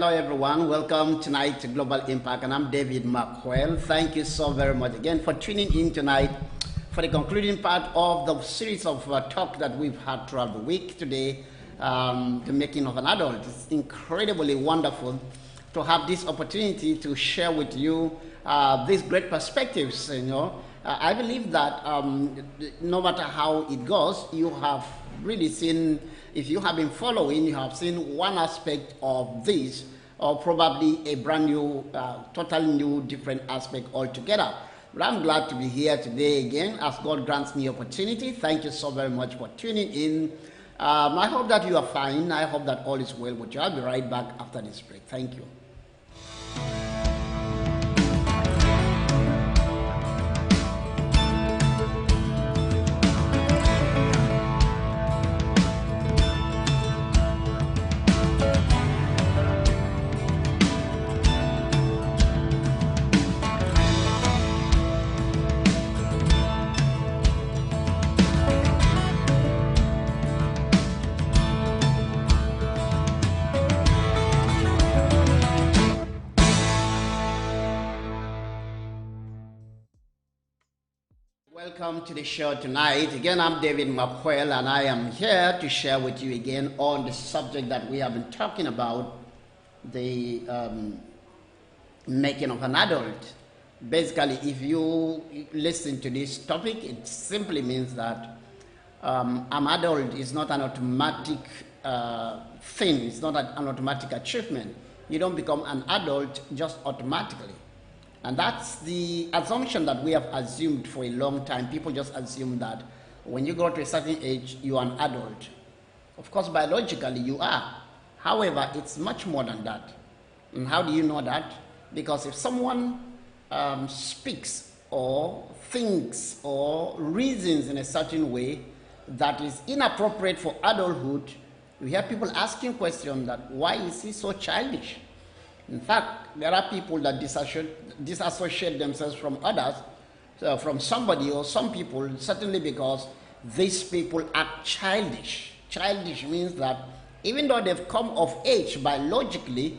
Hello everyone, welcome tonight to Global Impact, and I'm David McQuell. Thank you so very much again for tuning in tonight for the concluding part of the series of talk that we've had throughout the week today, the making of an adult. It's incredibly wonderful to have this opportunity to share with you these great perspectives. I believe that no matter how it goes, you have really seen, if you have been following, you have seen one aspect of this, or probably a brand new, totally new, different aspect altogether. But I'm glad to be here today again as God grants me opportunity. Thank you so very much for tuning in. I hope that you are fine. I hope that all is well with you. I'll be right back after this break. Thank you. Welcome to the show tonight. Again, I'm David McQuell, and I am here to share with you again on the subject that we have been talking about, the making of an adult. Basically, if you listen to this topic, it simply means that an adult is not an automatic thing. It's not an automatic achievement. You don't become an adult just automatically. And that's the assumption that we have assumed for a long time. People just assume that when you grow to a certain age, you are an adult. Of course, biologically, you are. However, it's much more than that. And how do you know that? Because if someone speaks or thinks or reasons in a certain way that is inappropriate for adulthood, we hear people asking questions that, why is he so childish? In fact, there are people that disassociate themselves from others, from somebody or some people, certainly because these people act childish. Childish means that even though they've come of age biologically,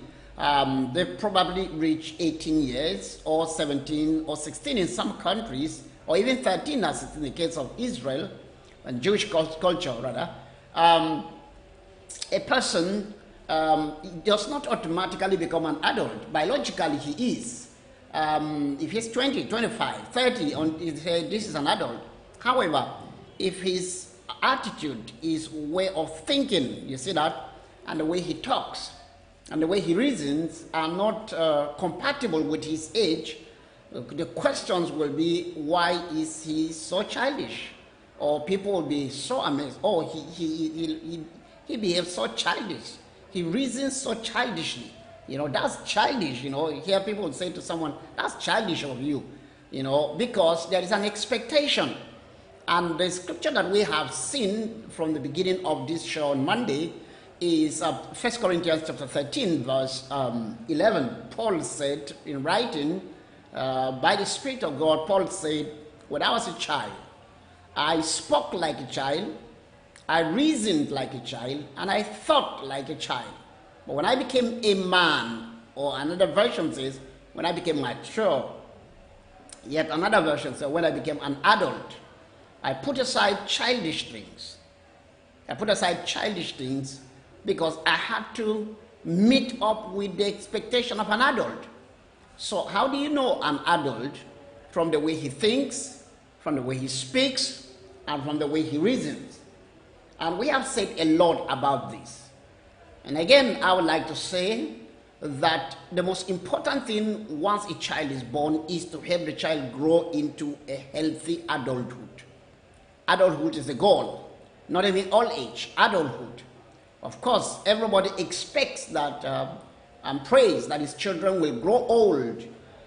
they've probably reached 18 years or 17 or 16 in some countries, or even 13 as in the case of Israel, and Jewish culture rather. A person does not automatically become an adult. Biologically, he is. If he's 20, 25, 30, this is an adult. However, if his attitude, his way of thinking, you see that, and the way he talks, and the way he reasons are not compatible with his age, the questions will be, why is he so childish? Or people will be so amazed, oh, he behaves so childish. He reasons so childishly. That's childish. Hear people say to someone, that's childish of you. Because there is an expectation. And the scripture that we have seen from the beginning of this show on Monday is 1 Corinthians chapter 13, verse 11. Paul said in writing, by the Spirit of God, Paul said, when I was a child, I spoke like a child, I reasoned like a child, and I thought like a child. But when I became a man, or another version says, when I became mature, yet another version says, when I became an adult, I put aside childish things. I put aside childish things because I had to meet up with the expectation of an adult. So how do you know an adult? From the way he thinks, from the way he speaks, and from the way he reasons. And we have said a lot about this. And again, I would like to say that the most important thing once a child is born is to help the child grow into a healthy adulthood. Adulthood is the goal, not even old age, adulthood. Of course, everybody expects that and prays that his children will grow old